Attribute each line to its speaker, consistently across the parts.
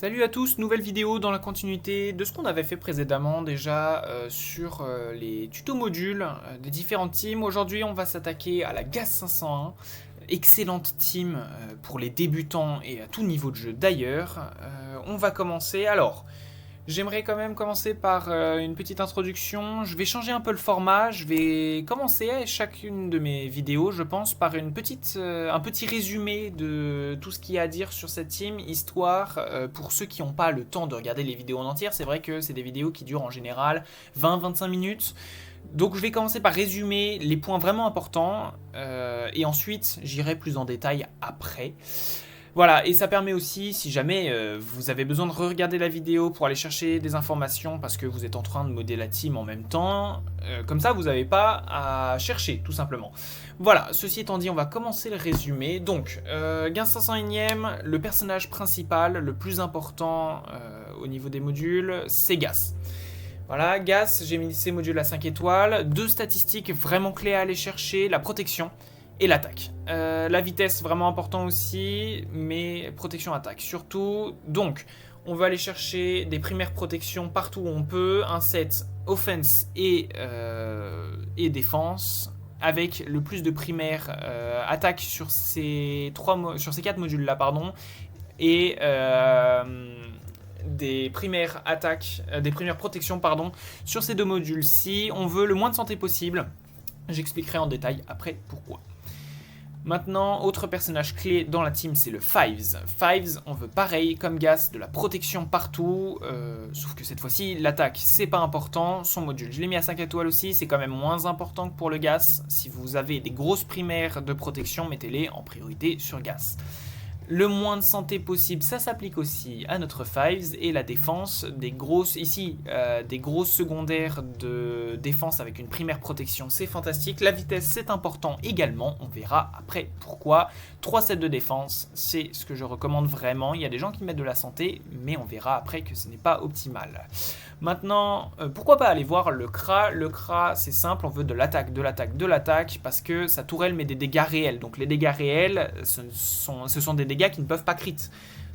Speaker 1: Salut à tous, nouvelle vidéo dans la continuité de ce qu'on avait fait précédemment déjà sur les tutos modules des différentes teams. Aujourd'hui on va s'attaquer à la GAS 501, excellente team pour les débutants et à tout niveau de jeu d'ailleurs. On va commencer, alors j'aimerais quand même commencer par une petite introduction. Je vais changer un peu le format. Je vais commencer chacune de mes vidéos, je pense, par un petit résumé de tout ce qu'il y a à dire sur cette team, histoire, pour ceux qui n'ont pas le temps de regarder les vidéos en entière. C'est vrai que c'est des vidéos qui durent en général 20-25 minutes. Donc je vais commencer par résumer les points vraiment importants, et ensuite j'irai plus en détail après. Voilà, et ça permet aussi, si jamais vous avez besoin de re-regarder la vidéo pour aller chercher des informations parce que vous êtes en train de modder la team en même temps, comme ça vous n'avez pas à chercher, tout simplement. Voilà, ceci étant dit, on va commencer le résumé. Donc, Gain 501ème, le personnage principal, le plus important au niveau des modules, c'est Gas. Voilà, Gas, j'ai mis ces modules à 5 étoiles, deux statistiques vraiment clés à aller chercher, la protection et l'attaque. La vitesse, vraiment important aussi, mais protection-attaque surtout. Donc, on va aller chercher des primaires protections partout où on peut, un set offense et défense, avec le plus de primaires attaques sur ces 4 modules-là, pardon, et des primaires attaques, des primaires protections, pardon, sur ces deux modules-ci. On veut le moins de santé possible. J'expliquerai en détail après pourquoi. Maintenant, autre personnage clé dans la team, c'est le Fives. Fives, on veut pareil, comme Gas, de la protection partout, sauf que cette fois-ci, l'attaque, c'est pas important. Son module, je l'ai mis à 5 étoiles aussi, c'est quand même moins important que pour le Gas. Si vous avez des grosses primaires de protection, mettez-les en priorité sur Gas. Le moins de santé possible, ça s'applique aussi à notre Fives, et la défense, des grosses secondaires de défense avec une primaire protection, c'est fantastique. La vitesse, c'est important également, on verra après pourquoi. 3 sets de défense, c'est ce que je recommande vraiment. Il y a des gens qui mettent de la santé, mais on verra après que ce n'est pas optimal. Maintenant, pourquoi pas aller voir le Kra. Le Kra, c'est simple, on veut de l'attaque, parce que sa tourelle met des dégâts réels. Donc les dégâts réels, ce sont des dégâts qui ne peuvent pas crit.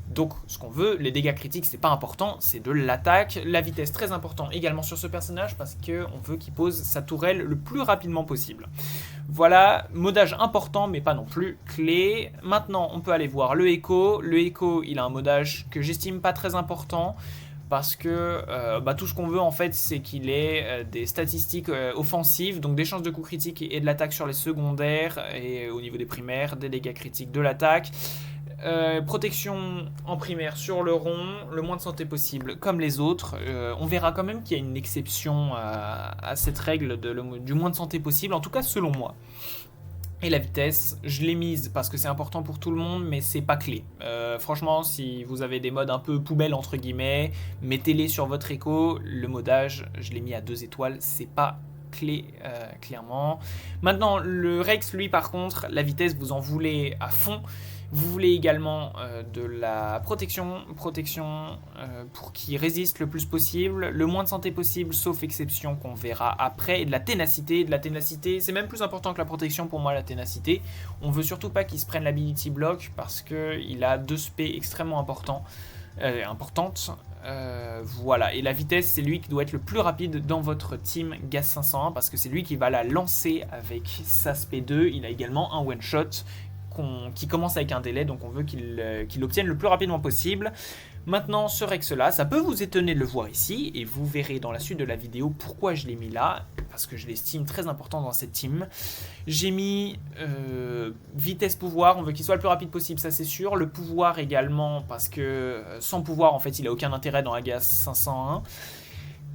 Speaker 1: Donc ce qu'on veut, les dégâts critiques, c'est pas important, c'est de l'attaque. La vitesse, très important également sur ce personnage, parce qu'on veut qu'il pose sa tourelle le plus rapidement possible. Voilà, modage important, mais pas non plus clé. Maintenant, on peut aller voir le Echo. Le Echo, il a un modage que j'estime pas très important, parce que tout ce qu'on veut en fait, c'est qu'il ait des statistiques offensives, donc des chances de coup critique et de l'attaque sur les secondaires, et au niveau des primaires, des dégâts critiques de l'attaque. Protection en primaire sur le rond, le moins de santé possible comme les autres. On verra quand même qu'il y a une exception à cette règle du moins de santé possible, en tout cas selon moi. Et la vitesse, je l'ai mise parce que c'est important pour tout le monde, mais c'est pas clé. Franchement, si vous avez des modes un peu poubelle entre guillemets, mettez-les sur votre écho. Le modage, je l'ai mis à 2 étoiles, c'est pas clé clairement. Maintenant, le Rex, lui par contre, la vitesse, vous en voulez à fond. Vous voulez également de la protection pour qu'il résiste le plus possible, le moins de santé possible, sauf exception qu'on verra après, et de la ténacité. De la ténacité, c'est même plus important que la protection pour moi, la ténacité. On veut surtout pas qu'il se prenne l'ability block, parce qu'il a 2 spé extrêmement importantes. Voilà, et la vitesse, c'est lui qui doit être le plus rapide dans votre team Gas 501, parce que c'est lui qui va la lancer avec sa spé 2. Il a également un one shot qui commence avec un délai, donc on veut qu'il l'obtienne le plus rapidement possible. Maintenant, ce Rex-là, ça peut vous étonner de le voir ici, et vous verrez dans la suite de la vidéo pourquoi je l'ai mis là, parce que je l'estime très important dans cette team. J'ai mis vitesse pouvoir, on veut qu'il soit le plus rapide possible, ça c'est sûr. Le pouvoir également, parce que sans pouvoir, en fait, il n'a aucun intérêt dans la GAS 501.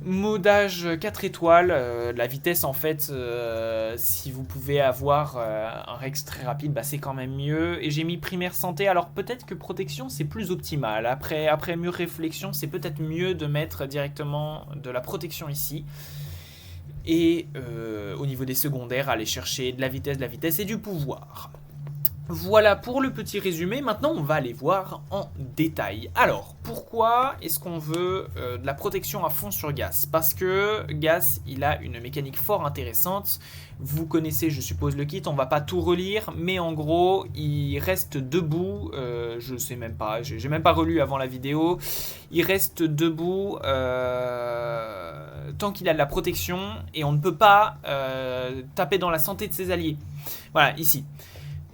Speaker 1: Modage 4 étoiles, la vitesse en fait, si vous pouvez avoir un Rex très rapide, c'est quand même mieux. Et j'ai mis primaire santé, alors peut-être que protection c'est plus optimal. Après mûre réflexion, c'est peut-être mieux de mettre directement de la protection ici. Et au niveau des secondaires, aller chercher de la vitesse et du pouvoir. Voilà pour le petit résumé, maintenant on va aller voir en détail. Alors, pourquoi est-ce qu'on veut de la protection à fond sur Gas? Parce que Gas, il a une mécanique fort intéressante. Vous connaissez, je suppose, le kit, on va pas tout relire, mais en gros, il reste debout, je sais même pas, j'ai même pas relu avant la vidéo, il reste debout tant qu'il a de la protection, et on ne peut pas taper dans la santé de ses alliés. Voilà, ici.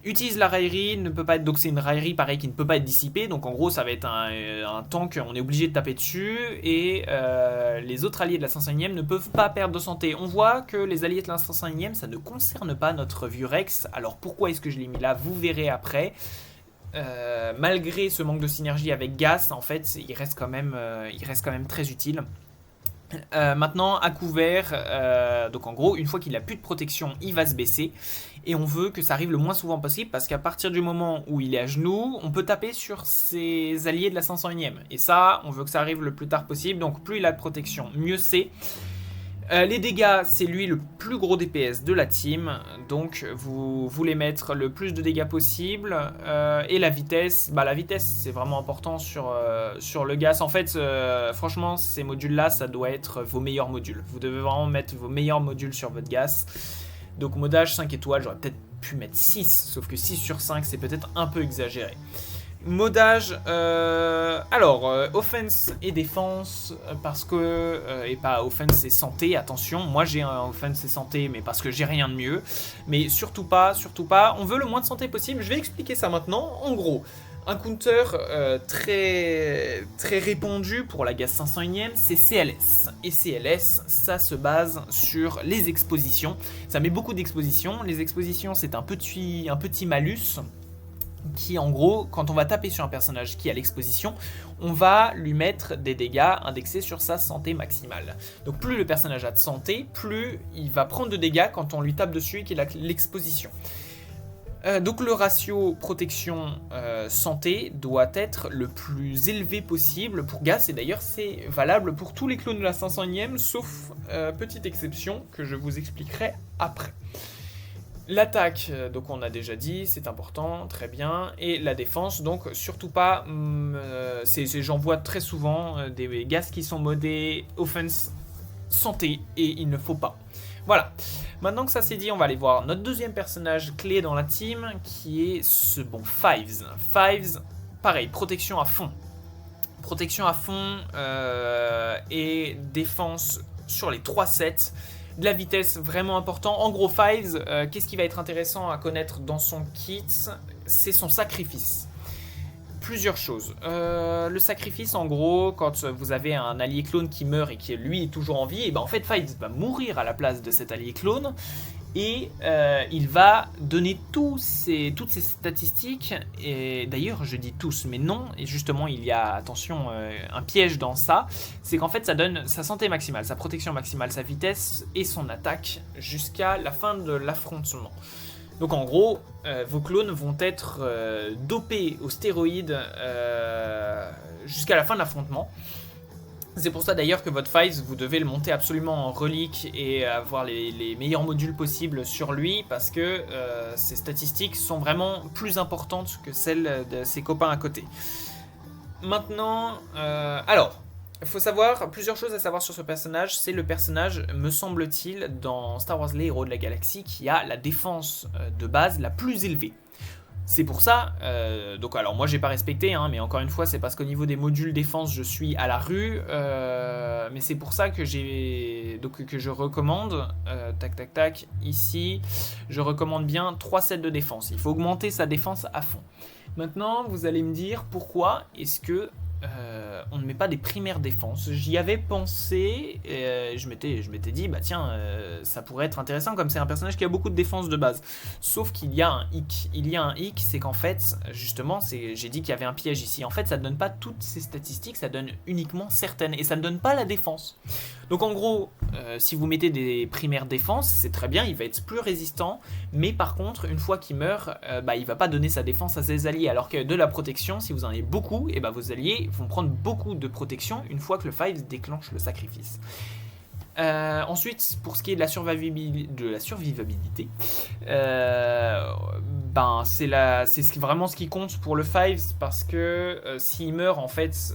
Speaker 1: Utilise la raillerie, ne peut pas être, donc c'est une raillerie pareil qui ne peut pas être dissipée, donc en gros ça va être un tank, on est obligé de taper dessus, et les autres alliés de la 501ème ne peuvent pas perdre de santé. On voit que les alliés de la 501ème, ça ne concerne pas notre Vurex, alors pourquoi est-ce que je l'ai mis là, vous verrez après. Malgré ce manque de synergie avec Gas, en fait, il reste quand même très utile. Maintenant à couvert, donc en gros une fois qu'il a plus de protection il va se baisser et on veut que ça arrive le moins souvent possible parce qu'à partir du moment où il est à genoux on peut taper sur ses alliés de la 501ème et ça on veut que ça arrive le plus tard possible, donc plus il a de protection mieux c'est. Les dégâts, c'est lui le plus gros DPS de la team, donc vous voulez mettre le plus de dégâts possible. Et la vitesse c'est vraiment important sur le Gas. En fait, franchement, ces modules-là, ça doit être vos meilleurs modules. Vous devez vraiment mettre vos meilleurs modules sur votre Gas. Donc modage 5 étoiles, j'aurais peut-être pu mettre 6, sauf que 6 sur 5, c'est peut-être un peu exagéré. Modage, offense et défense, parce que, et pas offense et santé, attention, moi j'ai un offense et santé, mais parce que j'ai rien de mieux, mais surtout pas, on veut le moins de santé possible, je vais expliquer ça maintenant, en gros, un counter très répandu pour la Gas 501ème, c'est CLS, et CLS, ça se base sur les expositions, ça met beaucoup d'expositions, les expositions c'est un petit malus, qui en gros, quand on va taper sur un personnage qui a l'exposition, on va lui mettre des dégâts indexés sur sa santé maximale. Donc plus le personnage a de santé, plus il va prendre de dégâts quand on lui tape dessus et qu'il a l'exposition. Donc le ratio protection santé doit être le plus élevé possible pour Gas, et d'ailleurs c'est valable pour tous les clones de la 501ème, sauf petite exception que je vous expliquerai après. L'attaque, donc on a déjà dit, c'est important, très bien. Et la défense, donc surtout pas, j'en vois très souvent des Gas qui sont modés offense santé, et il ne faut pas. Voilà, maintenant que ça c'est dit, on va aller voir notre deuxième personnage clé dans la team, qui est ce bon Fives. Fives, pareil, protection à fond. Protection à fond et défense sur les 3 sets. De la vitesse, vraiment important. En gros, Fives, qu'est-ce qui va être intéressant à connaître dans son kit? C'est son sacrifice. Plusieurs choses. Le sacrifice, en gros, quand vous avez un allié clone qui meurt et qui lui est toujours en vie, et ben en fait Fives va mourir à la place de cet allié clone. Et il va donner toutes ces statistiques, et d'ailleurs je dis tous mais non, et justement il y a, attention, un piège dans ça, c'est qu'en fait ça donne sa santé maximale, sa protection maximale, sa vitesse et son attaque jusqu'à la fin de l'affrontement. Donc en gros, vos clones vont être dopés aux stéroïdes jusqu'à la fin de l'affrontement. C'est pour ça d'ailleurs que votre Fives, vous devez le monter absolument en relique et avoir les meilleurs modules possibles sur lui, parce que ses statistiques sont vraiment plus importantes que celles de ses copains à côté. Maintenant, il faut savoir, plusieurs choses à savoir sur ce personnage. C'est le personnage, me semble-t-il, dans Star Wars les héros de la galaxie, qui a la défense de base la plus élevée. C'est pour ça, donc alors moi j'ai pas respecté, hein, mais encore une fois c'est parce qu'au niveau des modules défense je suis à la rue, mais c'est pour ça que je recommande, ici, je recommande bien 3 sets de défense, il faut augmenter sa défense à fond. Maintenant vous allez me dire pourquoi est-ce que on ne met pas des primaires défenses. J'y avais pensé, je m'étais dit, bah tiens, ça pourrait être intéressant comme c'est un personnage qui a beaucoup de défense de base. Sauf qu'il y a un hic. Il y a un hic, c'est qu'en fait, justement, j'ai dit qu'il y avait un piège ici. En fait, ça ne donne pas toutes ces statistiques, ça donne uniquement certaines, et ça ne donne pas la défense. Donc en gros, si vous mettez des primaires défense, c'est très bien, il va être plus résistant, mais par contre, une fois qu'il meurt, il va pas donner sa défense à ses alliés, alors que de la protection, si vous en avez beaucoup, et vos alliés vont prendre beaucoup de protection une fois que le Fives déclenche le sacrifice. Ensuite, pour ce qui est de la survivabilité, ben c'est vraiment ce qui compte pour le Fives, parce que s'il meurt en fait,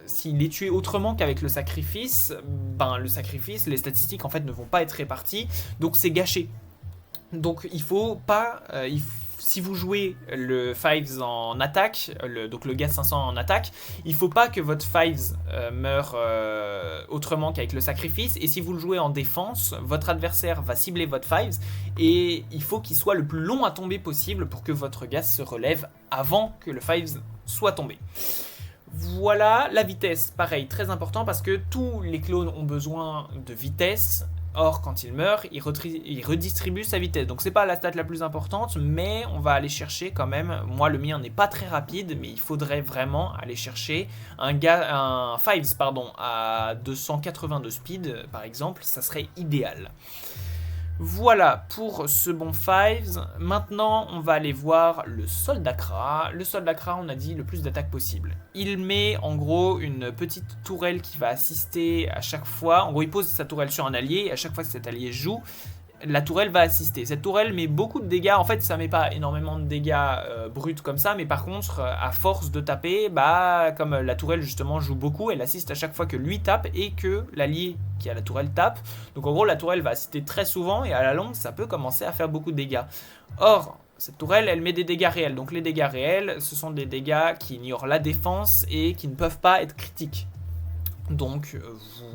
Speaker 1: s'il est tué autrement qu'avec le sacrifice, ben le sacrifice, les statistiques en fait ne vont pas être réparties, donc c'est gâché. Donc il faut pas, si vous jouez le Fives en attaque, donc le Gas 500 en attaque, il faut pas que votre Fives meure autrement qu'avec le sacrifice. Et si vous le jouez en défense, votre adversaire va cibler votre Fives et il faut qu'il soit le plus long à tomber possible pour que votre Gas se relève avant que le Fives soit tombé. Voilà, la vitesse, pareil, très important parce que tous les clones ont besoin de vitesse. Or, quand il meurt, il redistribue sa vitesse. Donc, c'est pas la stat la plus importante, mais on va aller chercher quand même. Moi, le mien n'est pas très rapide, mais il faudrait vraiment aller chercher un Fives à 280 de speed, par exemple. Ça serait idéal. Voilà pour ce bon Fives. Maintenant, on va aller voir le Soldat Kra. Le Soldat Kra, on a dit le plus d'attaques possible. Il met en gros une petite tourelle qui va assister à chaque fois. En gros, il pose sa tourelle sur un allié et à chaque fois que cet allié joue, la tourelle va assister. Cette tourelle met beaucoup de dégâts. En fait, ça met pas énormément de dégâts bruts comme ça, mais par contre, à force de taper, comme la tourelle justement joue beaucoup, elle assiste à chaque fois que lui tape et que l'allié qui a la tourelle tape. Donc en gros, la tourelle va assister très souvent et à la longue, ça peut commencer à faire beaucoup de dégâts. Or, cette tourelle, elle met des dégâts réels. Donc les dégâts réels, ce sont des dégâts qui ignorent la défense et qui ne peuvent pas être critiques. Donc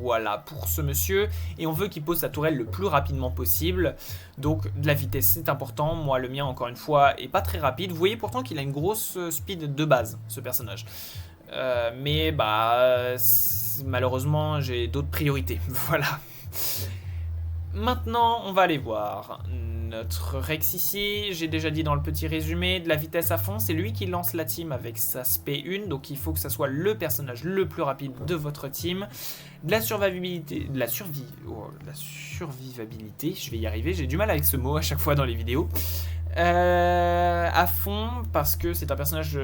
Speaker 1: voilà pour ce monsieur, et on veut qu'il pose sa tourelle le plus rapidement possible, donc de la vitesse c'est important. Moi le mien encore une fois est pas très rapide, vous voyez pourtant qu'il a une grosse speed de base ce personnage, mais malheureusement j'ai d'autres priorités, voilà. Maintenant, on va aller voir notre Rex ici. J'ai déjà dit dans le petit résumé, de la vitesse à fond. C'est lui qui lance la team avec sa SP1. Donc, il faut que ça soit le personnage le plus rapide de votre team. De la survivabilité. De la survivabilité. Je vais y arriver. J'ai du mal avec ce mot à chaque fois dans les vidéos. À fond, parce que c'est un personnage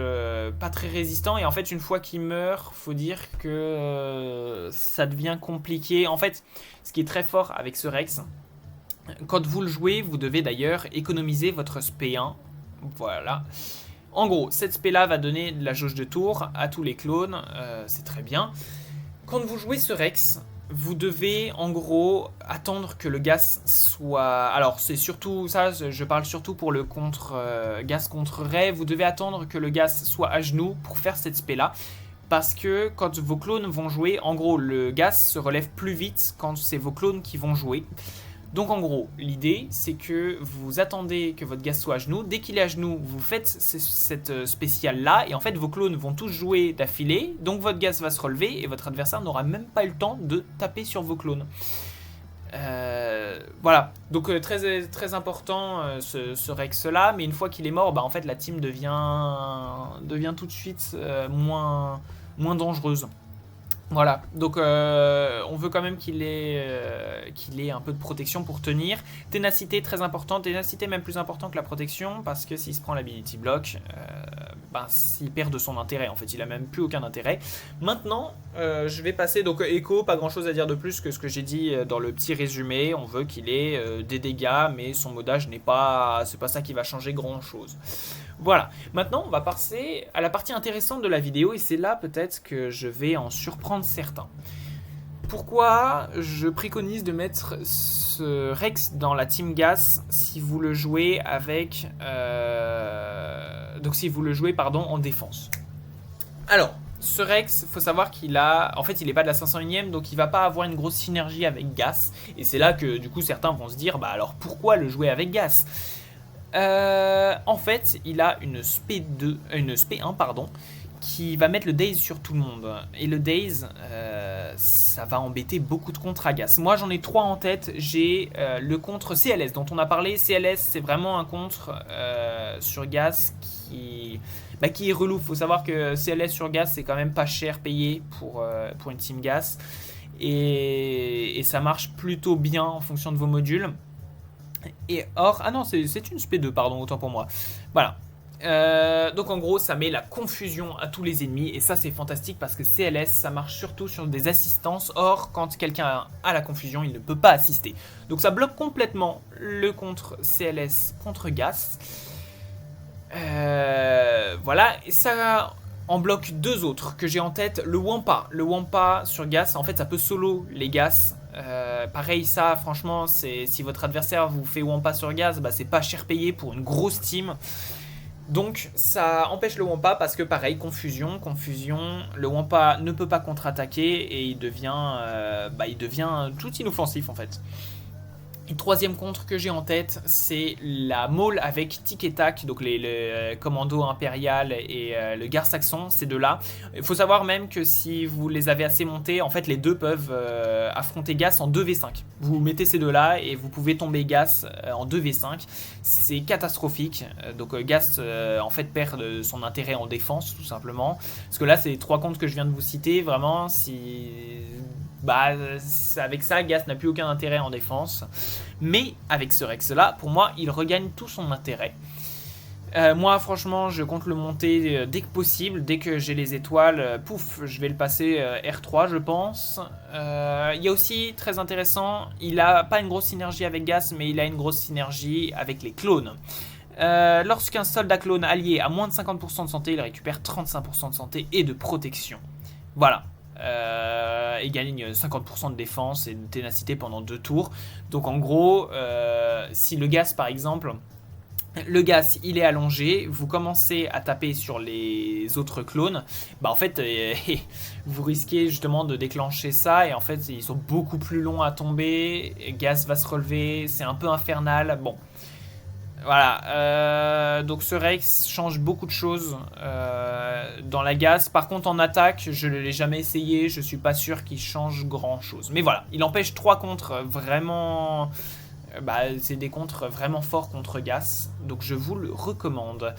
Speaker 1: pas très résistant. Et en fait, une fois qu'il meurt, faut dire que ça devient compliqué. En fait, ce qui est très fort avec ce Rex, quand vous le jouez, vous devez d'ailleurs économiser votre SP1. Voilà. En gros, cette SP là va donner de la jauge de tour à tous les clones. C'est très bien. Quand vous jouez ce Rex, vous devez en gros attendre que le Gas soit... Alors c'est surtout ça, je parle surtout pour le Gas contre Ray. Vous devez attendre que le Gas soit à genoux pour faire cette spé là. Parce que quand vos clones vont jouer, en gros le Gas se relève plus vite quand c'est vos clones qui vont jouer. Donc en gros, l'idée c'est que vous attendez que votre Gas soit à genoux. Dès qu'il est à genoux, vous faites cette spéciale là. Et en fait, vos clones vont tous jouer d'affilée. Donc votre Gas va se relever et votre adversaire n'aura même pas eu le temps de taper sur vos clones. Voilà. Donc très, très important ce Rex là. Mais une fois qu'il est mort, en fait la team devient tout de suite moins dangereuse. Voilà, donc on veut quand même qu'il ait un peu de protection pour tenir. Ténacité très important, ténacité même plus important que la protection, parce que s'il se prend l'ability block, il perd de son intérêt, en fait il a même plus aucun intérêt. Maintenant, je vais passer, donc Echo, pas grand chose à dire de plus que ce que j'ai dit dans le petit résumé. On veut qu'il ait des dégâts, mais son modage c'est pas ça qui va changer grand chose. Voilà, maintenant on va passer à la partie intéressante de la vidéo et c'est là peut-être que je vais en surprendre certains. Pourquoi je préconise de mettre ce Rex dans la Team Gas si vous le jouez avec... en défense. Alors, ce Rex, faut savoir qu'il a... En fait, il n'est pas de la 501ème, donc il va pas avoir une grosse synergie avec Gas. Et c'est là que du coup certains vont se dire, alors pourquoi le jouer avec Gas ? En fait, il a une SP1 qui va mettre le Daze sur tout le monde. Et le Daze, ça va embêter beaucoup de contre à Gas. Moi, j'en ai 3 en tête. J'ai le contre CLS dont on a parlé. CLS, c'est vraiment un contre sur Gas qui est relou. Faut savoir que CLS sur Gas, c'est quand même pas cher payé pour une team Gas. Et ça marche plutôt bien en fonction de vos modules. Et or, ah non, c'est une SP2, pardon, autant pour moi. Voilà. Donc en gros, ça met la confusion à tous les ennemis. Et ça, c'est fantastique parce que CLS, ça marche surtout sur des assistances. Or, quand quelqu'un a la confusion, il ne peut pas assister. Donc ça bloque complètement le contre CLS contre Gas. Voilà, et ça en bloque deux autres que j'ai en tête. Le Wampa. Le Wampa sur Gas, en fait, ça peut solo les Gas. Pareil, ça, franchement, si votre adversaire vous fait Wampa sur Gas, bah, c'est pas cher payé pour une grosse team. Donc ça empêche le Wampa parce que pareil, confusion, le Wampa ne peut pas contre-attaquer et il devient tout inoffensif en fait. Et troisième contre que j'ai en tête, c'est la Maul avec Tic et Tac, donc le Commando Impérial et le Gare Saxon, ces deux-là. Il faut savoir même que si vous les avez assez montés, en fait les deux peuvent affronter Gas en 2v5. Vous mettez ces deux-là et vous pouvez tomber Gas en 2v5. C'est catastrophique. Donc Gas en fait perd son intérêt en défense tout simplement. Parce que là c'est les trois comptes que je viens de vous citer, vraiment si... Bah, avec ça, Gas n'a plus aucun intérêt en défense. Mais avec ce Rex là, pour moi, il regagne tout son intérêt. Moi, franchement, je compte le monter dès que possible. Dès que j'ai les étoiles, pouf, je vais le passer R3, je pense. Il y a aussi, très intéressant, il a pas une grosse synergie avec Gas, mais il a une grosse synergie avec les clones. Lorsqu'un soldat clone allié a moins de 50% de santé, il récupère 35% de santé et de protection. Voilà. Et gagne 50% de défense et de ténacité pendant 2 tours. Donc en gros, si le Gas par exemple, le Gas il est allongé, vous commencez à taper sur les autres clones, bah en fait vous risquez justement de déclencher ça et en fait ils sont beaucoup plus longs à tomber, Gas va se relever, c'est un peu infernal, bon. Voilà, donc ce Rex change beaucoup de choses dans la Gas. Par contre en attaque, je ne l'ai jamais essayé, je suis pas sûr qu'il change grand chose. Mais voilà, il empêche 3 contres vraiment... c'est des contres vraiment forts contre Gas, donc je vous le recommande.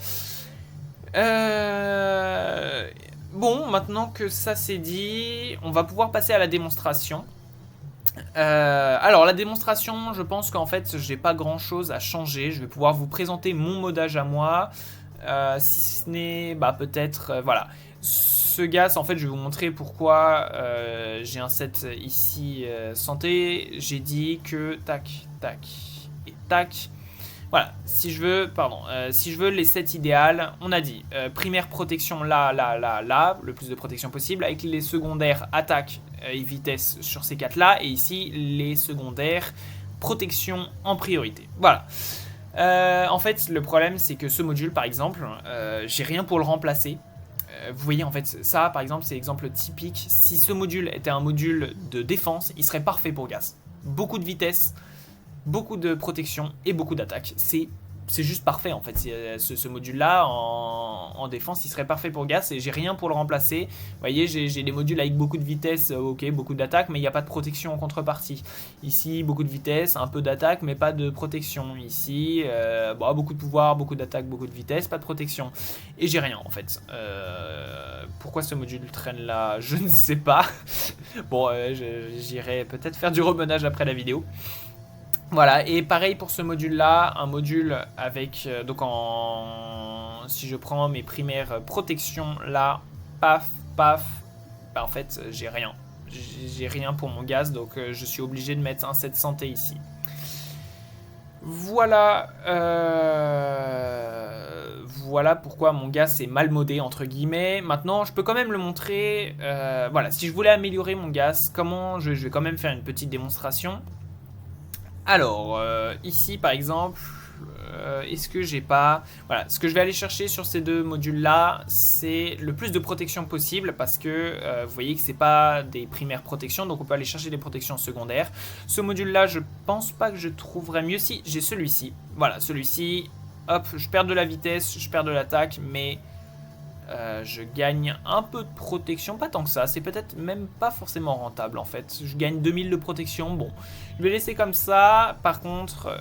Speaker 1: Bon, maintenant que ça c'est dit, on va pouvoir passer à la démonstration. Alors la démonstration, je pense qu'en fait j'ai pas grand chose à changer. Je vais pouvoir vous présenter mon modage à moi, si ce n'est peut-être voilà, ce Gas. En fait je vais vous montrer pourquoi j'ai un set ici santé. J'ai dit que tac tac et tac. Voilà, si je veux les sets idéales, on a dit primaire protection là, le plus de protection possible, avec les secondaires attaque et vitesse sur ces 4 là, et ici les secondaires protection en priorité. Voilà. En fait, le problème c'est que ce module par exemple, j'ai rien pour le remplacer. Vous voyez en fait, ça par exemple c'est l'exemple typique. Si ce module était un module de défense, il serait parfait pour Gas. Beaucoup de vitesse, beaucoup de protection et beaucoup d'attaque. C'est juste parfait en fait. Ce module-là en défense, il serait parfait pour Gas et j'ai rien pour le remplacer. Vous voyez, j'ai des modules avec beaucoup de vitesse, ok, beaucoup d'attaque, mais il n'y a pas de protection en contrepartie. Ici, beaucoup de vitesse, un peu d'attaque, mais pas de protection. Ici, beaucoup de pouvoir, beaucoup d'attaque, beaucoup de vitesse, pas de protection. Et j'ai rien en fait. Pourquoi ce module traîne là? Je ne sais pas. Bon, j'irai peut-être faire du remenage après la vidéo. Voilà, et pareil pour ce module-là, un module avec, si je prends mes primaires protections là, paf, paf, en fait, j'ai rien. J'ai rien pour mon Gas, donc je suis obligé de mettre un set santé ici. Voilà, voilà pourquoi mon Gas est mal modé, entre guillemets. Maintenant, je peux quand même le montrer. Voilà, si je voulais améliorer mon Gas, comment je vais quand même faire une petite démonstration. Alors, ici par exemple, est-ce que j'ai pas... Voilà, ce que je vais aller chercher sur ces deux modules-là, c'est le plus de protection possible parce que vous voyez que c'est pas des primaires protections, donc on peut aller chercher des protections secondaires. Ce module-là, je pense pas que je trouverais mieux. Si, j'ai celui-ci. Voilà, celui-ci, hop, je perds de la vitesse, je perds de l'attaque, mais... je gagne un peu de protection, pas tant que ça, c'est peut-être même pas forcément rentable en fait. Je gagne 2000 de protection, bon, je vais laisser comme ça. Par contre,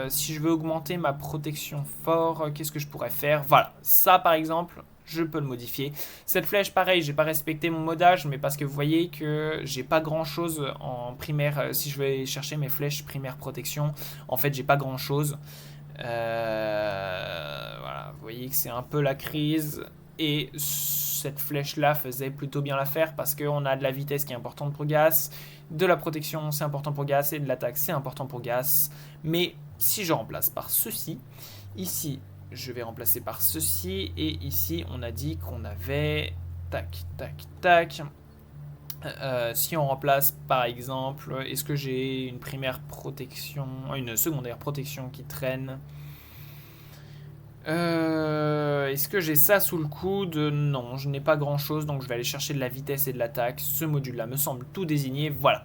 Speaker 1: si je veux augmenter ma protection fort, qu'est-ce que je pourrais faire? Voilà, ça par exemple, je peux le modifier. Cette flèche, pareil, j'ai pas respecté mon modage, mais parce que vous voyez que j'ai pas grand chose en primaire. Si je vais chercher mes flèches primaire protection, en fait, j'ai pas grand chose. Voilà, vous voyez que c'est un peu la crise. Et cette flèche là faisait plutôt bien l'affaire parce qu'on a de la vitesse qui est importante pour Gas, de la protection c'est important pour Gas et de l'attaque c'est important pour Gas. Mais si je remplace par ceci, ici je vais remplacer par ceci. Et ici, on a dit qu'on avait... Tac, tac, tac. Si on remplace par exemple, est-ce que j'ai une primaire protection, une secondaire protection qui traîne? Est-ce que j'ai ça sous le coude? Non, je n'ai pas grand chose, donc je vais aller chercher de la vitesse et de l'attaque. Ce module-là me semble tout désigné, voilà.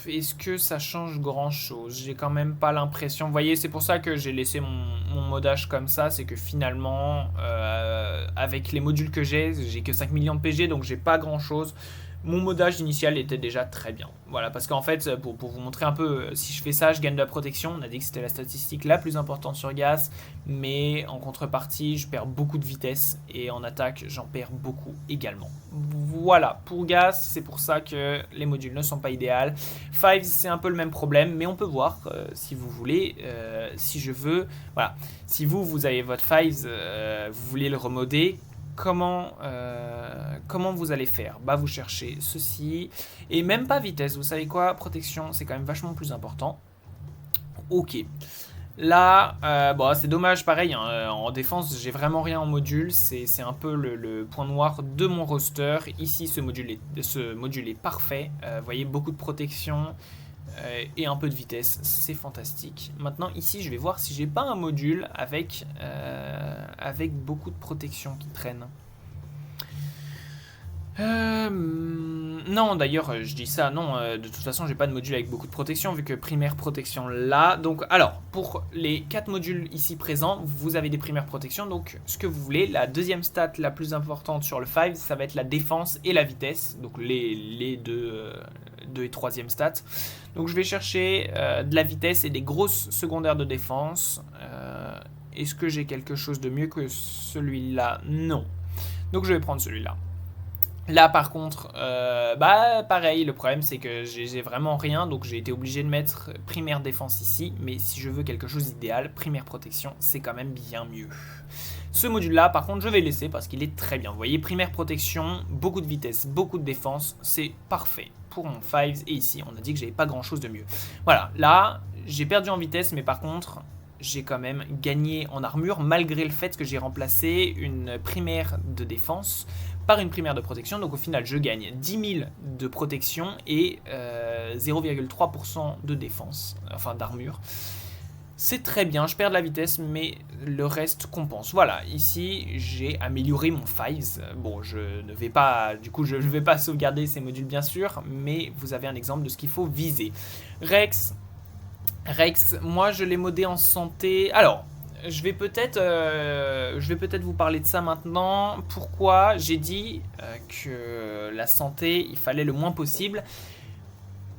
Speaker 1: Est-ce que ça change grand chose? J'ai quand même pas l'impression. Vous voyez, c'est pour ça que j'ai laissé mon modage comme ça. C'est que finalement, avec les modules que j'ai que 5 millions de PG, donc j'ai pas grand chose. Mon modage initial était déjà très bien. Voilà, parce qu'en fait, pour vous montrer un peu, si je fais ça, je gagne de la protection. On a dit que c'était la statistique la plus importante sur Gas, mais en contrepartie, je perds beaucoup de vitesse, et en attaque, j'en perds beaucoup également. Voilà, pour Gas, c'est pour ça que les modules ne sont pas idéaux. Fives, c'est un peu le même problème, mais on peut voir, si vous voulez, si je veux, voilà. Si vous avez votre Fives, vous voulez le remoder, comment vous allez faire? Bah, vous cherchez ceci, et même pas vitesse, vous savez quoi, protection, c'est quand même vachement plus important. Ok. Là, bon, c'est dommage, pareil, hein, en défense, j'ai vraiment rien en module, c'est un peu le point noir de mon roster. Ici, ce module est parfait, vous voyez, beaucoup de protection et un peu de vitesse, c'est fantastique. Maintenant, ici, je vais voir si j'ai pas un module avec beaucoup de protection qui traîne. Non, d'ailleurs, je dis ça, non, de toute façon, j'ai pas de module avec beaucoup de protection, vu que primaire protection là. Donc, alors, pour les 4 modules ici présents, vous avez des primaires protections, donc ce que vous voulez. La deuxième stat la plus importante sur le 5, ça va être la défense et la vitesse, donc les deux et troisième stats. Donc, je vais chercher de la vitesse et des grosses secondaires de défense. Est-ce que j'ai quelque chose de mieux que celui-là? Non. Donc, je vais prendre celui-là. Là par contre, bah pareil, le problème c'est que j'ai vraiment rien, donc j'ai été obligé de mettre primaire défense ici, mais si je veux quelque chose d'idéal, primaire protection, c'est quand même bien mieux. Ce module là par contre je vais laisser parce qu'il est très bien, vous voyez, primaire protection, beaucoup de vitesse, beaucoup de défense, c'est parfait pour mon Fives, et ici on a dit que j'avais pas grand chose de mieux. Voilà, là j'ai perdu en vitesse, mais par contre j'ai quand même gagné en armure, malgré le fait que j'ai remplacé une primaire de défense par une primaire de protection. Donc au final, je gagne 10 000 de protection et 0,3% de défense, enfin d'armure. C'est très bien, je perds de la vitesse, mais le reste compense. Voilà, ici, j'ai amélioré mon Fives. Bon, je ne vais pas, du coup, je ne vais pas sauvegarder ces modules, bien sûr, mais vous avez un exemple de ce qu'il faut viser. Rex, moi, je l'ai modé en santé. Alors, je vais peut-être vous parler de ça maintenant. Pourquoi j'ai dit que la santé, il fallait le moins possible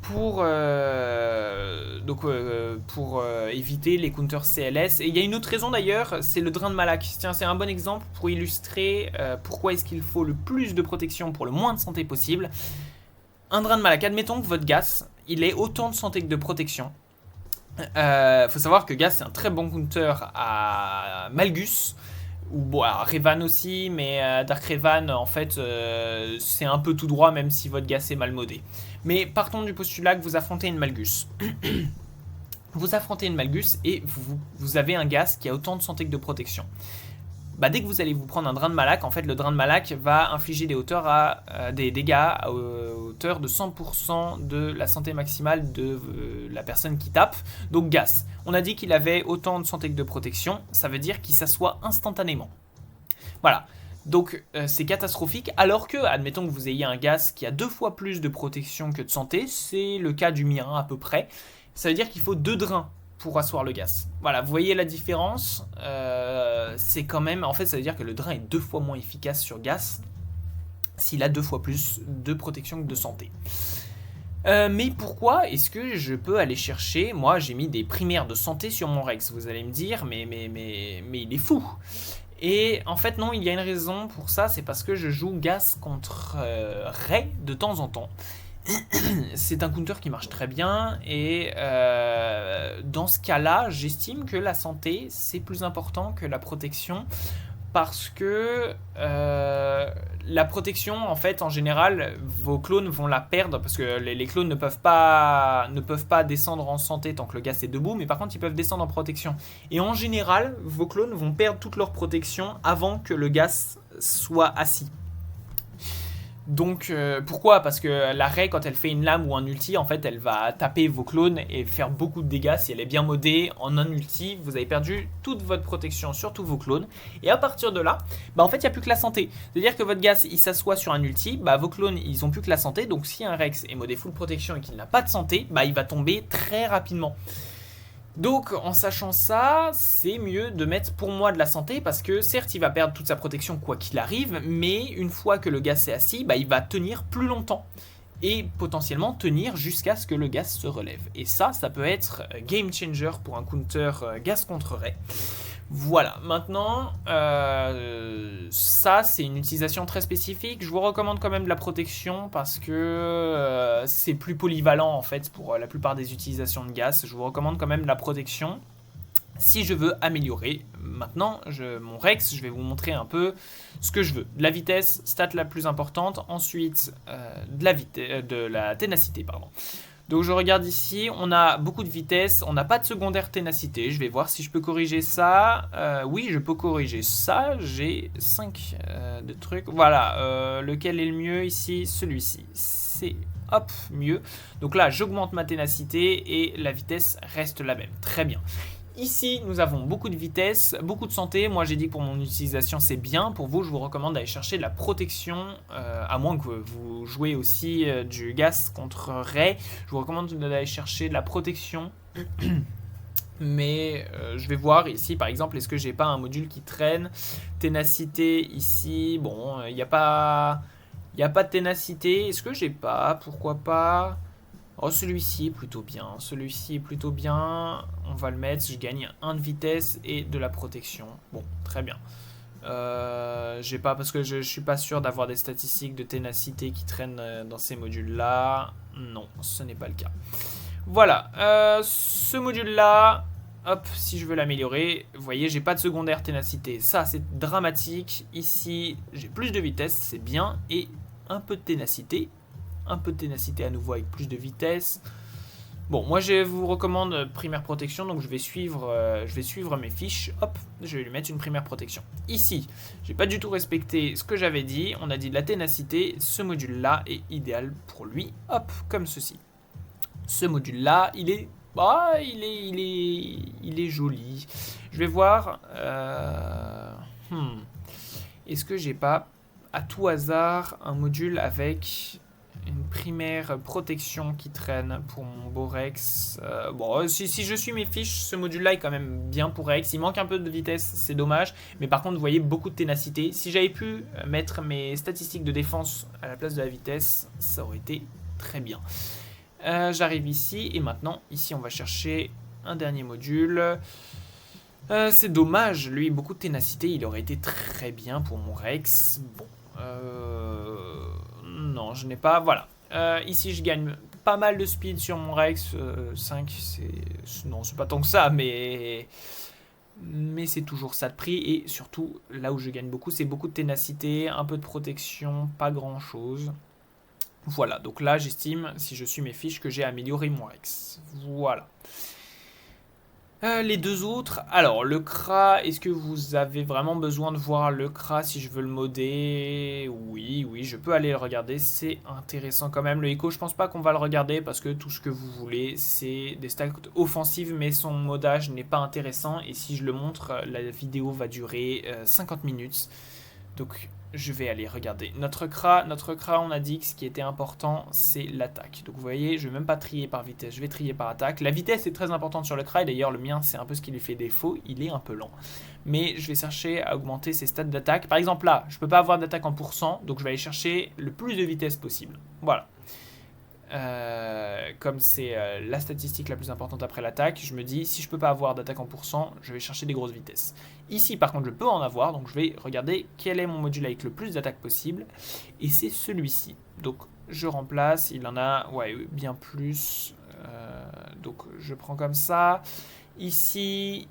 Speaker 1: pour éviter les counters CLS. Et il y a une autre raison d'ailleurs, c'est le drain de Malak. Tiens, c'est un bon exemple pour illustrer pourquoi est-ce qu'il faut le plus de protection pour le moins de santé possible. Un drain de Malak, admettons que votre Gas, il ait autant de santé que de protection. Faut savoir que Gas c'est un très bon counter à Malgus, ou bon, à Revan aussi, mais Dark Revan en fait c'est un peu tout droit même si votre Gas est mal modé. Mais partons du postulat que vous affrontez une Malgus. Vous affrontez une Malgus et vous avez un Gas qui a autant de santé que de protection. Bah, dès que vous allez vous prendre un drain de Malak, en fait le drain de Malak va infliger des dégâts à hauteur de 100% de la santé maximale de la personne qui tape. Donc Gas, on a dit qu'il avait autant de santé que de protection, ça veut dire qu'il s'assoit instantanément. Voilà, donc c'est catastrophique, alors que, admettons que vous ayez un Gas qui a 2 fois plus de protection que de santé, c'est le cas du mien à peu près, ça veut dire qu'il faut 2 drains pour asseoir le Gas. Voilà, vous voyez la différence, c'est quand même, en fait ça veut dire que le drain est 2 fois moins efficace sur Gas s'il a 2 fois plus de protection que de santé. Mais pourquoi est-ce que je peux aller chercher, moi j'ai mis des primaires de santé sur mon Rex, vous allez me dire, mais il est fou. Et en fait non, il y a une raison pour ça, c'est parce que je joue Gas contre Ray de temps en temps. C'est un counter qui marche très bien et dans ce cas-là, j'estime que la santé c'est plus important que la protection parce que la protection, en fait, en général, vos clones vont la perdre parce que les clones ne peuvent pas descendre en santé tant que le gas est debout, mais par contre, ils peuvent descendre en protection. Et en général, vos clones vont perdre toute leur protection avant que le gas soit assis. Donc pourquoi? Parce que la Rey, quand elle fait une lame ou un ulti, en fait elle va taper vos clones et faire beaucoup de dégâts. Si elle est bien modée en un ulti, vous avez perdu toute votre protection sur tous vos clones. Et à partir de là, en fait il n'y a plus que la santé. C'est-à-dire que votre gas il s'assoit sur un ulti, vos clones ils ont plus que la santé. Donc si un Rex est modé full protection et qu'il n'a pas de santé, il va tomber très rapidement. Donc en sachant ça, c'est mieux de mettre pour moi de la santé parce que certes il va perdre toute sa protection quoi qu'il arrive, mais une fois que le gaz est assis, il va tenir plus longtemps et potentiellement tenir jusqu'à ce que le gaz se relève. Et ça peut être game changer pour un counter gaz contre Rey. Voilà, maintenant, ça c'est une utilisation très spécifique. Je vous recommande quand même de la protection parce que c'est plus polyvalent en fait pour la plupart des utilisations de gaz. Je vous recommande quand même de la protection si je veux améliorer. Maintenant, mon Rex, je vais vous montrer un peu ce que je veux. De la vitesse, stat la plus importante. Ensuite, de la ténacité, pardon. Donc je regarde ici, on a beaucoup de vitesse, on n'a pas de secondaire ténacité. Je vais voir si je peux corriger ça. Oui, je peux corriger ça. J'ai 5 de trucs. Voilà, lequel est le mieux ici? Celui-ci. C'est mieux. Donc là, j'augmente ma ténacité et la vitesse reste la même. Très bien. Ici, nous avons beaucoup de vitesse, beaucoup de santé. Moi, j'ai dit que pour mon utilisation, c'est bien. Pour vous, je vous recommande d'aller chercher de la protection, à moins que vous jouez aussi du gaz contre Rey. Je vous recommande d'aller chercher de la protection. Mais je vais voir ici, par exemple, est-ce que j'ai pas un module qui traîne? Ténacité, ici, bon, il n'y a pas de ténacité. Est-ce que j'ai pas? Pourquoi pas? Oh, celui-ci est plutôt bien. Celui-ci est plutôt bien. On va le mettre. Je gagne 1 de vitesse et de la protection. Bon, très bien. J'ai pas parce que je suis pas sûr d'avoir des statistiques de ténacité qui traînent dans ces modules-là. Non, ce n'est pas le cas. Voilà. Ce module-là, hop, si je veux l'améliorer, vous voyez, j'ai pas de secondaire ténacité. Ça, c'est dramatique. Ici, j'ai plus de vitesse, c'est bien, et un peu de ténacité. Un peu de ténacité à nouveau avec plus de vitesse. Bon, moi je vous recommande primaire protection, donc je vais suivre mes fiches. Hop, je vais lui mettre une primaire protection. Ici, j'ai pas du tout respecté ce que j'avais dit. On a dit de la ténacité. Ce module-là est idéal pour lui. Hop, comme ceci. Ce module-là, il est joli. Je vais voir. Est-ce que j'ai pas à tout hasard un module avec une primaire protection qui traîne pour mon beau Rex? Bon, si je suis mes fiches, ce module-là est quand même bien pour Rex. Il manque un peu de vitesse, c'est dommage. Mais par contre, vous voyez, beaucoup de ténacité. Si j'avais pu mettre mes statistiques de défense à la place de la vitesse, ça aurait été très bien. J'arrive ici, et maintenant, ici, on va chercher un dernier module. C'est dommage, lui, beaucoup de ténacité. Il aurait été très bien pour mon Rex. Bon, non, je n'ai pas. Voilà. Ici, je gagne pas mal de speed sur mon Rex. 5, non, c'est pas tant que ça, mais c'est toujours ça de prix. Et surtout, là où je gagne beaucoup, c'est beaucoup de ténacité, un peu de protection, pas grand chose. Voilà, donc là, j'estime, si je suis mes fiches, que j'ai amélioré mon Rex. Voilà. Les deux autres, alors le Kra, est-ce que vous avez vraiment besoin de voir le Kra si je veux le modder? Oui, je peux aller le regarder, c'est intéressant quand même. Le Echo, je pense pas qu'on va le regarder parce que tout ce que vous voulez, c'est des stats offensives, mais son modage n'est pas intéressant. Et si je le montre, la vidéo va durer 50 minutes. Donc je vais aller regarder notre Kra, on a dit que ce qui était important, c'est l'attaque. Donc vous voyez, je ne vais même pas trier par vitesse, je vais trier par attaque. La vitesse est très importante sur le Kra, et d'ailleurs le mien, c'est un peu ce qui lui fait défaut, il est un peu lent. Mais je vais chercher à augmenter ses stats d'attaque. Par exemple là, je ne peux pas avoir d'attaque en pourcent, donc je vais aller chercher le plus de vitesse possible. Voilà. Comme c'est la statistique la plus importante après l'attaque, je me dis, si je peux pas avoir d'attaque en pourcent, je vais chercher des grosses vitesses. Ici, par contre, je peux en avoir, donc je vais regarder quel est mon module avec le plus d'attaque possible, et c'est celui-ci. Donc, je remplace, il en a bien plus, donc je prends comme ça. Ici,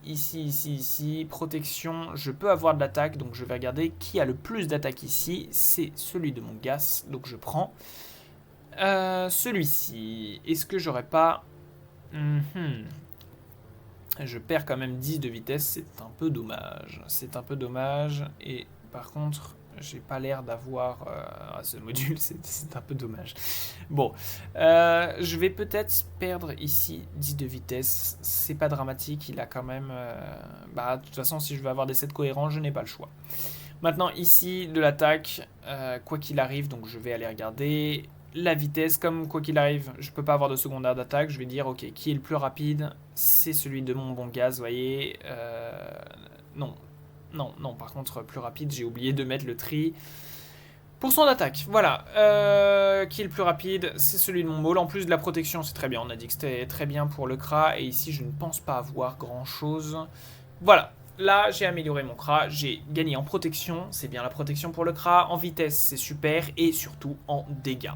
Speaker 1: protection, je peux avoir de l'attaque, donc je vais regarder qui a le plus d'attaque ici. C'est celui de mon gas, donc je prends. Celui-ci, est-ce que j'aurais pas... Je perds quand même 10 de vitesse, c'est un peu dommage. C'est un peu dommage, et par contre, j'ai pas l'air d'avoir ce module, c'est un peu dommage. Bon, je vais peut-être perdre ici 10 de vitesse, c'est pas dramatique, il a quand même... de toute façon, si je veux avoir des sets cohérents, je n'ai pas le choix. Maintenant, ici, de l'attaque, quoi qu'il arrive, donc je vais aller regarder... La vitesse, comme quoi qu'il arrive, je peux pas avoir de secondaire d'attaque, je vais dire, ok, qui est le plus rapide? C'est celui de mon bon gaz, vous voyez. Non, par contre, plus rapide, j'ai oublié de mettre le tri. Pour son attaque, voilà. Qui est le plus rapide? C'est celui de mon maul. En plus de la protection, c'est très bien. On a dit que c'était très bien pour le Kra. Et ici, je ne pense pas avoir grand-chose. Voilà. Là, j'ai amélioré mon Kra, j'ai gagné en protection, c'est bien la protection pour le Kra, en vitesse, c'est super, et surtout en dégâts.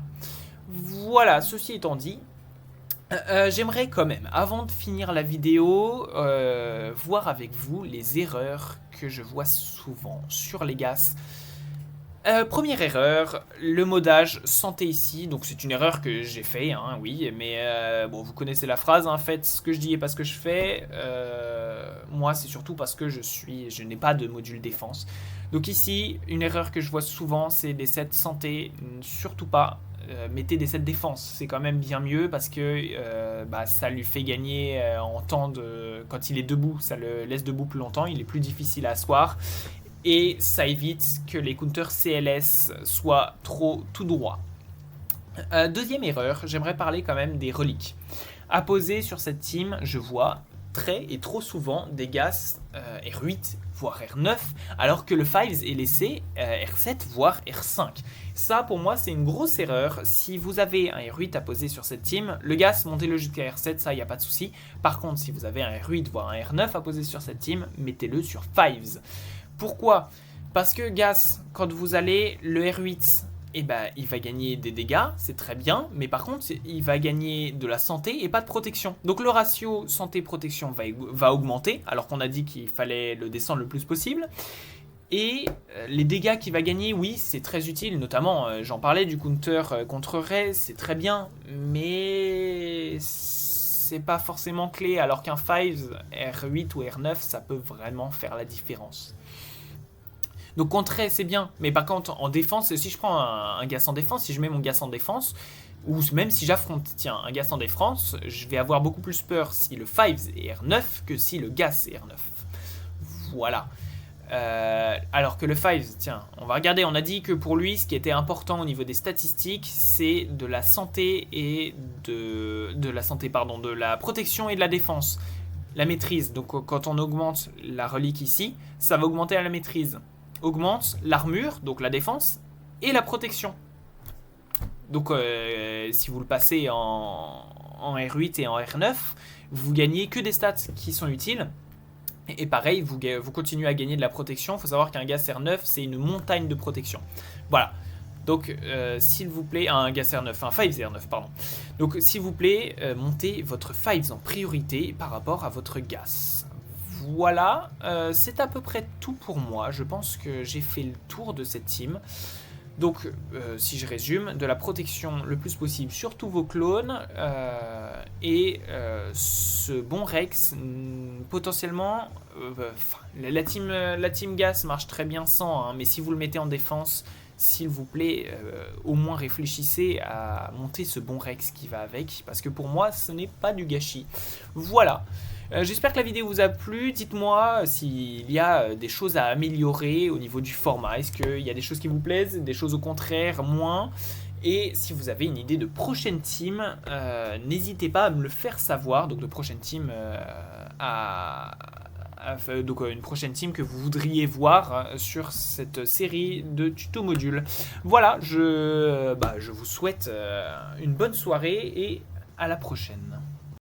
Speaker 1: Voilà, ceci étant dit, j'aimerais quand même, avant de finir la vidéo, voir avec vous les erreurs que je vois souvent sur les gas. Première erreur, le modage santé ici, donc c'est une erreur que j'ai fait, hein, oui, mais bon, vous connaissez la phrase, hein, faites ce que je dis et pas ce que je fais. Moi, c'est surtout parce que je n'ai pas de module défense. Donc ici, une erreur que je vois souvent, c'est des sets santé, surtout pas. Mettez des sets défense, c'est quand même bien mieux parce que ça lui fait gagner en temps de... Quand il est debout, ça le laisse debout plus longtemps, il est plus difficile à asseoir. Et ça évite que les counters CLS soient trop tout droits. Deuxième erreur, j'aimerais parler quand même des reliques. À poser sur cette team, je vois très et trop souvent des gas R8 voire R9, alors que le Fives est laissé R7 voire R5. Ça pour moi c'est une grosse erreur. Si vous avez un R8 à poser sur cette team, le gas montez-le jusqu'à R7, ça il n'y a pas de souci. Par contre si vous avez un R8 voire un R9 à poser sur cette team, mettez-le sur Fives. Pourquoi? Parce que gas, quand vous allez, le R8, il va gagner des dégâts, c'est très bien, mais par contre, il va gagner de la santé et pas de protection. Donc le ratio santé-protection va augmenter, alors qu'on a dit qu'il fallait le descendre le plus possible. Et les dégâts qu'il va gagner, oui, c'est très utile, notamment, j'en parlais du counter contre Ray, c'est très bien, mais... c'est pas forcément clé, alors qu'un Fives, R8 ou R9, ça peut vraiment faire la différence. Donc contre Ray, c'est bien, mais par contre en défense, si je prends un gas en défense, si je mets mon gas en défense, ou même si j'affronte un gas en défense, je vais avoir beaucoup plus peur si le Fives est R9 que si le gas est R9. Voilà. Alors que le Fives, tiens, on va regarder, on a dit que pour lui, ce qui était important au niveau des statistiques, c'est de la santé et de la protection et de la défense. La maîtrise, donc quand on augmente la relique ici, ça va augmenter à la maîtrise. Augmente l'armure, donc la défense, et la protection. Donc si vous le passez en R8 et en R9, vous gagnez que des stats qui sont utiles. Et pareil, vous continuez à gagner de la protection. Il faut savoir qu'un gas R9, c'est une montagne de protection. Voilà. Donc, s'il vous plaît, un gas R9, un Fives R9, pardon. Donc, s'il vous plaît, montez votre Fives en priorité par rapport à votre gas. Voilà, c'est à peu près tout pour moi. Je pense que j'ai fait le tour de cette team. Donc, si je résume, de la protection le plus possible sur tous vos clones et ce bon Rex, potentiellement, la team gas marche très bien sans, hein, mais si vous le mettez en défense, s'il vous plaît, au moins réfléchissez à monter ce bon Rex qui va avec, parce que pour moi, ce n'est pas du gâchis. Voilà. J'espère que la vidéo vous a plu. Dites-moi s'il y a des choses à améliorer au niveau du format. Est-ce qu'il y a des choses qui vous plaisent, des choses au contraire moins? Et si vous avez une idée de prochaine team, n'hésitez pas à me le faire savoir. Donc de prochaine team donc une prochaine team que vous voudriez voir sur cette série de tuto modules. Voilà, je vous souhaite une bonne soirée et à la prochaine.